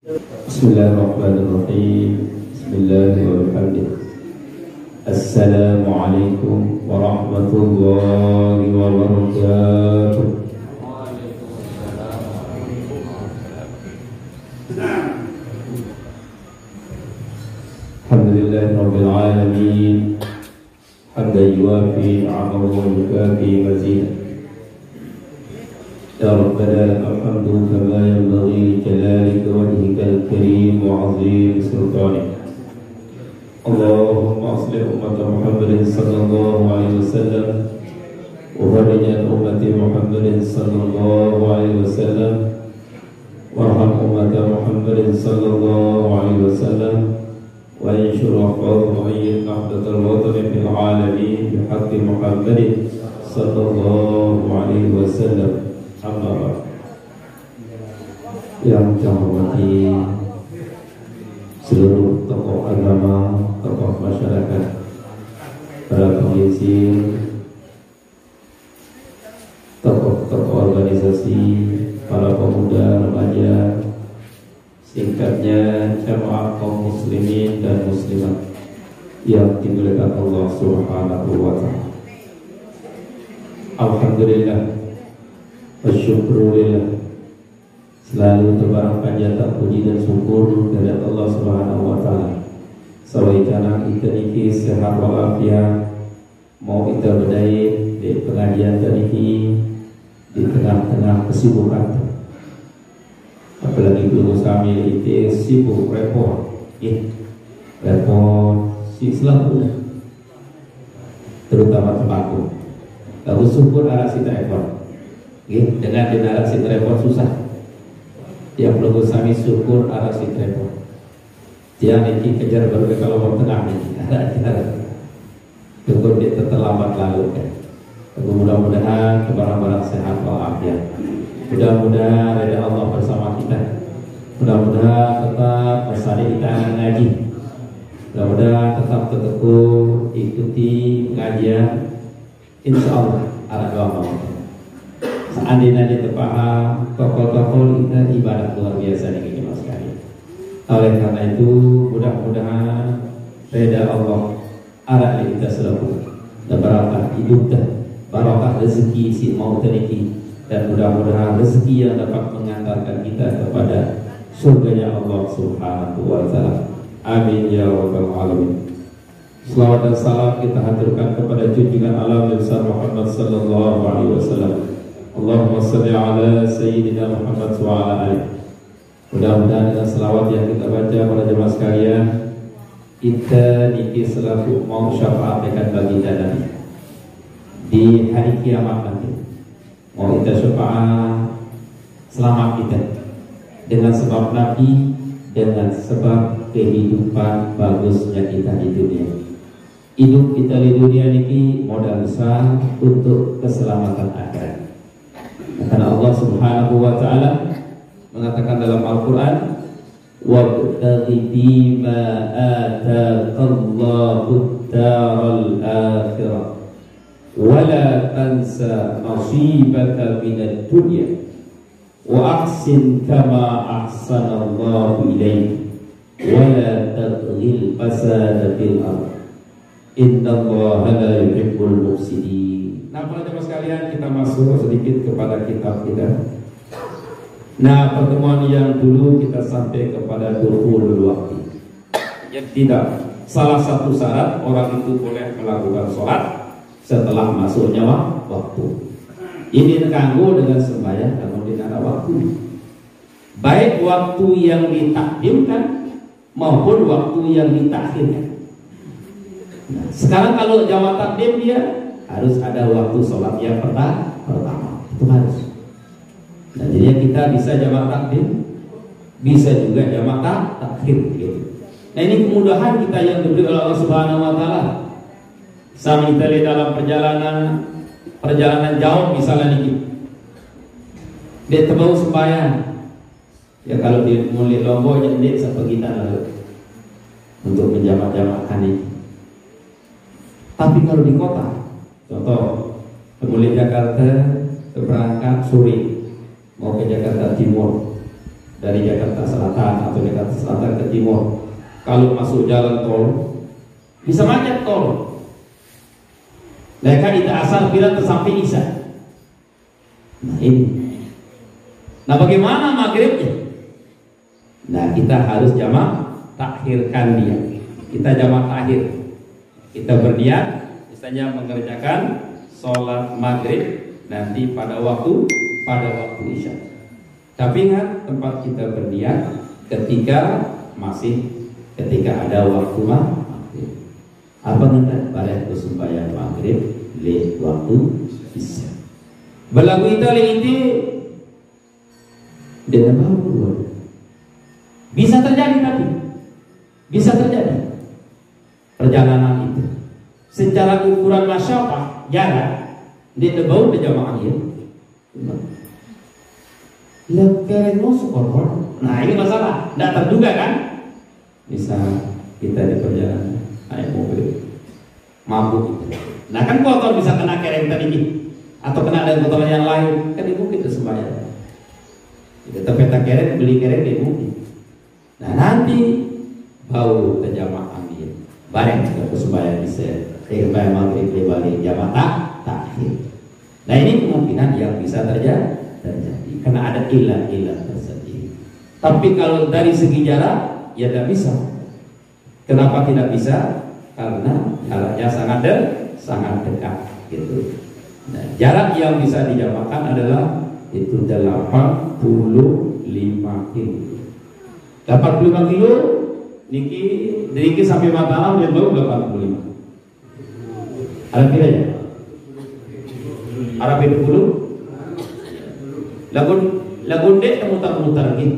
Bismillahirrahmanirrahim. Bismillahirrahmanirrahim. Assalamualaikum warahmatullahi wabarakatuh. Alhamdulillahirabbil alamin. Hamdan yuwafi 'amahu wa yukafi mazidah. يا ربنا الحمد كما ينبغي لجلالك وجهك الكريم وعظيم سلطانك. اللهم اصلح أمة محمد صلى الله عليه وسلم وفرج عن أمة محمد صلى الله عليه وسلم وارحم أمة محمد صلى الله عليه وسلم وانشر أحفاد وأيد نهضة الوطن في العالمين بحق محمد صلى الله عليه وسلم. Amma yang saya hormati seluruh tokoh agama, tokoh masyarakat, para pengisi, tokoh-tokoh organisasi, para pemuda, remaja, singkatnya jamaah kaum muslimin dan muslimat yang dimuliakan Allah Subhanahu wa ta'ala. Alhamdulillah, Wasyukurulillah, selalu terbarang panjang tak puji dan syukur dari Allah Subhanahu wa ta'ala. Sawaikana kita niki sehat walafiat, mau kita berdaya di pengajian tadi di tengah-tengah kesibukan. Apalagi guru kami itu sibuk repot, repot si selalu, terutama tembakau. Lalu syukur arah si ekor. Dengan dinara si repot susah. Yang perlu kami syukur arah si repot. Dia ini kejar baru ke kalau tengah ini. Syukur dia terlambat lalu. Mudah-mudahan kebarang-barang sehat walafiat. Mudah-mudahan reda Allah bersama kita. Mudah-mudahan tetap bersama kita ngaji. Mudah-mudahan tetap tekun ikuti pengajian. Insya Allah arah doa Allah. Seandainya dia terpaham tokoh-tokoh kita ibadah luar biasa nih mas sekalian. Oleh karena itu mudah-mudahan reda Allah arah kita selalu dan barokah hidup dan barokah rezeki si mau teriki, dan mudah-mudahan rezeki yang dapat mengantarkan kita kepada surganya Allah Subhanahu wa ta'ala. Amin ya rabbal alamin. Selawat dan salam kita haturkan kepada junjungan alam besar Muhammad sallallahu alaihi wasallam. Allahumma salli ala Sayyidina Muhammad wa ala alihi. Mudah-mudahan dengan selawat yang kita baca para jemaah sekalian, kita niki selaku mau syafaat dekat bagi Nabi di hari kiamat nanti. Mau kita syafaat selamat kita dengan sebab Nabi, dengan sebab kehidupan bagusnya kita di dunia. Hidup kita di dunia niki modal besar untuk keselamatan akhirat. Karena Allah Subhanahu wa ta'ala mengatakan dalam Al-Quran, wabtaghi bima ataqallahu daral akhirah wala tansa nasibaka minad dunya wa ahsin kama ahsanallahu ilaik wala tabghil fasada fil ardh innallaha la yuhibbul mufsidin. Nah, para jemaah sekalian, kita masuk sedikit kepada kitab kita. Nah, pertemuan yang dulu kita sampai kepada dukhulul waktu. Yang tidak salah satu syarat orang itu boleh melakukan sholat setelah masuknya waktu. Ini terganggu dengan sembahyang namun tidak ada waktu. Baik waktu yang ditakdimkan maupun waktu yang ditakhirkan. Nah, sekarang kalau jamaah takdim dia harus ada waktu sholat yang pertama, itu harus. Nah, jadi kita bisa jamaah takdim, bisa juga jamaah takhir gitu. Nah, ini kemudahan kita yang diberi oleh Allah Subhanahu wa ta'ala. Sama kita lihat dalam perjalanan jauh misalnya nih, dia terbau sembahyang. Ya kalau dia mulai Lombok jadi sampai kita lalu untuk menjamaah-jamaahkan ini. Tapi kalau di kota, contoh mulai Jakarta berangkat sore mau ke Jakarta Timur, dari Jakarta Selatan atau Jakarta Selatan ke Timur, kalau masuk jalan tol bisa macet tol. Mereka kita asal bila tersampai Isya. Nah ini. Nah bagaimana maghribnya? Nah kita harus jamak takhirkan dia. Kita jamak takhir. Kita berniat misalnya mengerjakan sholat maghrib nanti pada waktu Isya. Tapi ingat tempat kita berniat ketika ada waktu maghrib. Apa nanti pada sembahyang maghrib le waktu Isya. Berlaku itu dengan baru. Bisa terjadi tapi bisa terjadi perjalanan itu secara ukuran masyarakat jarak dia terbau berjamaah ya. Lekereng masuk orang. Nah ini masalah, tidak terduga kan? Bisa kita di perjalanan naik mobil mabuk itu. Nah kan kotor bisa kena kereng tadi atau kena dengan kotoran yang lain, kan itu kita sembahyang. Kita peta kereng, beli kereng di mungkin. Nah nanti bau terjamaah dia. Bareng juga sembahyang bisa. Sembahyang maghrib balik jamaah takhir. Nah ini kemungkinan yang bisa terjadi karena ada ilah-ilah tersendiri. Tapi kalau dari segi jarak ya tidak bisa. Kenapa tidak bisa? Karena jaraknya sangat dekat gitu. Nah, jarak yang bisa dijamakan adalah itu 85 kilo. 85 kilo niki sampai Mataram dia baru 85. Ada bedanya? Arab 20 lagun dek mutar-mutar gitu.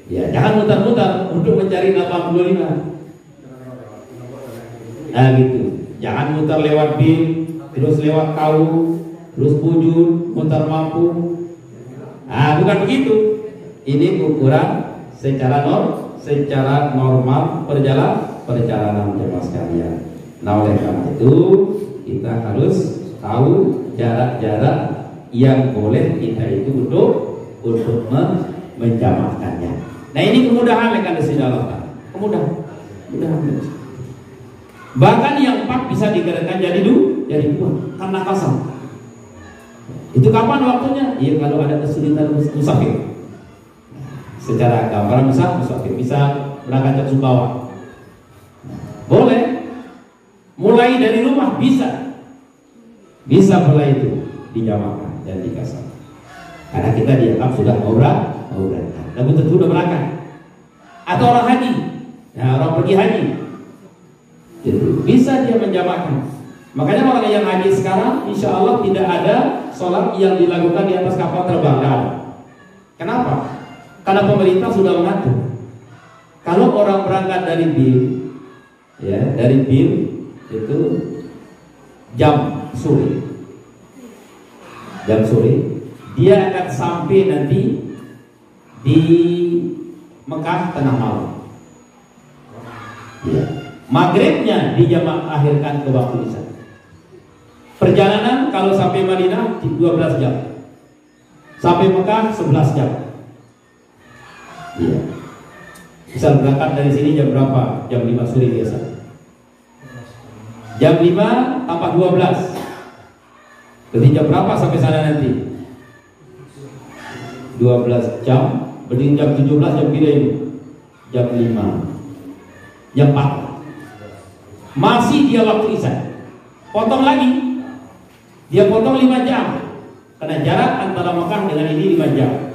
Ya, jangan mutar-mutar untuk mencari 85. Nah gitu. Jangan mutar lewat Bin, terus lewat Kau, terus Bujur, mutar Mampu. Nah, bukan begitu. Ini ukuran secara normal perjalanan jemaah sekalian. Nah, oleh karena itu kita harus tahu jarak-jarak yang boleh kita itu untuk menjamaahkannya. Nah ini kemudahan yang ada di dalam kemudahan. Bahkan yang 4 bisa digerakkan jadi 2 karena kasar. Itu kapan waktunya? Iya kalau ada kesulitan musafir. Secara gambaran musafir bisa berangkat ke Sumbawa. Boleh. Mulai dari rumah bisa mulai itu dijamaahkan dan dikasar. Karena kita dianggap sudah mau berangkat. Namun tentu sudah berangkat. Atau orang haji, orang pergi haji, gitu. Bisa dia menjamaahkan. Makanya orang yang haji sekarang, insya Allah tidak ada sholat yang dilakukan di atas kapal terbang. Kenapa? Karena pemerintah sudah mengatur. Kalau orang berangkat dari Bil, itu jam sore, dia akan sampai nanti di Mekah tengah malam. Ya. Maghribnya dijamak akhirkan ke waktu Isya. Perjalanan kalau sampai Madinah 12 jam, sampai Mekah 11 jam. Ya. Bisa berangkat dari sini jam berapa? Jam 5 sore biasa. Jam 5 tambah 12. Berarti jam berapa sampai sana nanti? 12 jam. Berarti jam 17 jam kira ini. Jam 5. Jam 4. Masih dia waktu Isya. Potong lagi. Dia potong 5 jam. Karena jarak antara Mekah dengan ini 5 jam.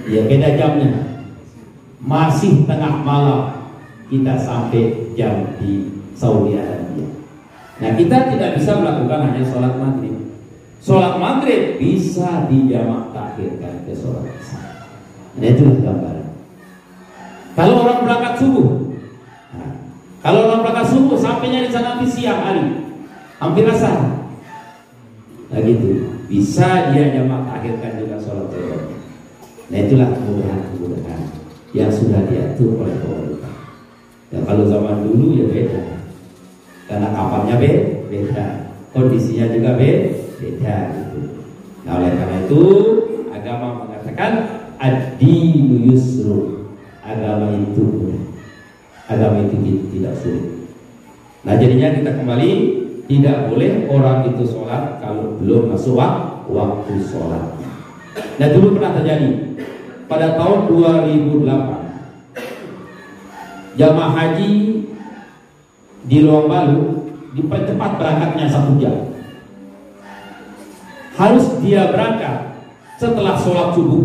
Ya beda jamnya. Masih tengah malam kita sampai jam di Saudi Arabia. Nah kita tidak bisa melakukan hanya sholat maghrib. Sholat maghrib bisa dijamak takhirkan ke sholat Isya. Nah itu gambaran. Kalau orang berangkat subuh, sampainya di sana nanti siang hari, hampir asar. Nah gitu, bisa dia jamak takhirkan juga sholat zuhur. Nah itulah kemudahan yang sudah diatur oleh pemerintah. Ya kalau zaman dulu ya beda. Karena kapalnya beda, kondisinya juga beda gitu. Nah oleh karena itu agama mengatakan ad-dinu yusru, agama itu mudah, agama itu tidak sulit. Nah jadinya kita kembali, tidak boleh orang itu sholat kalau belum masuk waktu sholat. Nah dulu pernah terjadi pada tahun 2008, jamaah haji di Luang Balu dipercepat berangkatnya 1 jam. Harus dia berangkat setelah sholat subuh,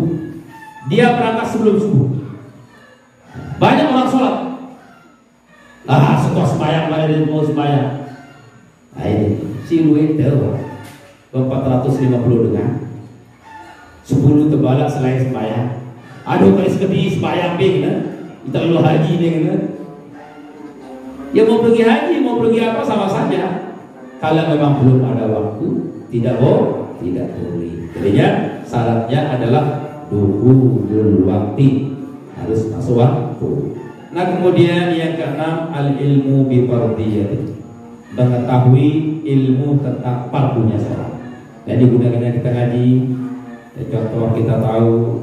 dia berangkat sebelum subuh. Banyak orang sholat, setelah sembahyang malah mau sembahyang. Nah ini siluet 450 dengan 10 terbalak selain sembahyang. Aduh kali sekali sembahyang bing, kita lalu haji nih, ya mau pergi haji mau pergi apa sama saja. Kalau memang belum ada waktu, tidak boleh. Jadinya syaratnya adalah dukhulul waktu, harus masuk waktu. Nah kemudian yang keenam, al ilmu bi fardhiyati, mengetahui ilmu tentang fardunya sholat. Dan digunakan kita ngaji. Contoh kita tahu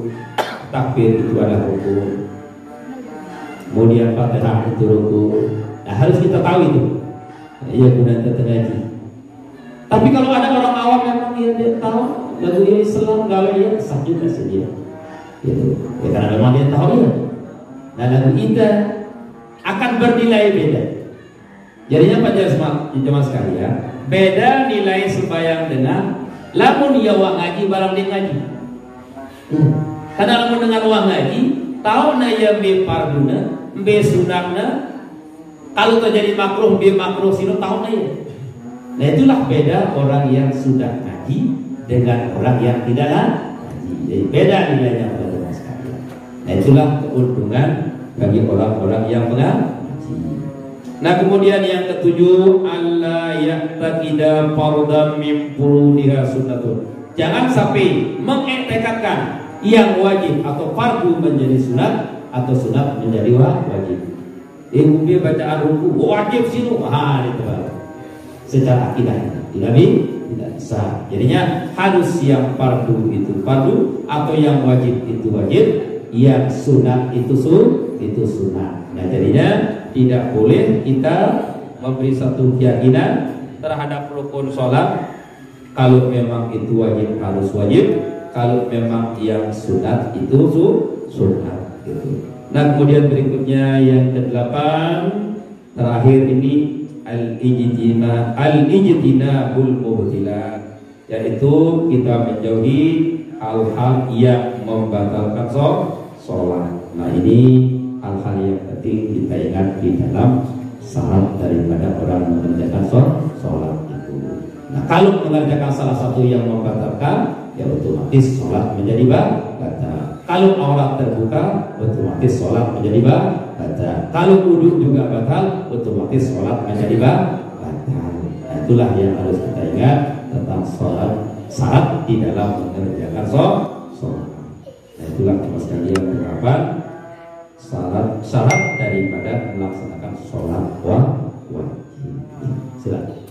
takbir itu adalah rukun, kemudian Fatihah itu rukun. Nah harus kita tahu itu. Iya gunanya kita ngaji. Tapi kalau ada orang awam memang dia tahu lagu Islam kalau dia sah juga saja. Gitu. Ya karena memang dia tahu ya. Nah lagu kita akan bernilai beda. Jadinya pada jemaah sekalian, beda nilai sembahyang dengan lamun dia wang ngaji barang dia ngaji. Karena lamun dengan wang ngaji, tahu na ya be farduna, be sunahna. Kalau terjadi makruh, be makruh sino tahu na ya. Nah itulah beda orang yang sudah ngaji dengan orang yang tidak ngaji. Jadi beda nilainya pada jemaah sekalian. Nah itulah keuntungan bagi orang-orang yang mengaji. Nah kemudian yang ketujuh, alla ya'taqida fardhan min furudiha sunnatun. Jangan sampai mengiktikadkan yang wajib atau fardu menjadi sunat atau sunat menjadi wajib. Dia bacaan ruku wajib sinu, itu secara akidah tidak bisa. Jadinya harus yang fardu itu fardu atau yang wajib itu wajib, yang sunat itu sunat. Nah jadinya tidak boleh kita memberi satu keyakinan terhadap rukun sholat. Kalau memang itu wajib harus wajib, kalau memang yang sunat itu sunat gitu. Nah kemudian berikutnya yang ke-8 terakhir ini al-ijtinabul mubtilat, yaitu kita menjauhi hal-hal yang membatalkan sholat. Nah ini hal-hal yang penting kita ingat di dalam syarat daripada orang mengerjakan sholat itu. Nah kalau mengerjakan salah satu yang membatalkan, ya otomatis sholat menjadi batal. Kalau aurat terbuka, otomatis sholat menjadi batal. Kalau wudhu juga batal, otomatis sholat menjadi batal. Nah, itulah yang harus kita ingat tentang sholat, syarat di dalam mengerjakan sholat. Nah, itulah teman sekalian penerapan syarat daripada melaksanakan sholat wajib. Silakan.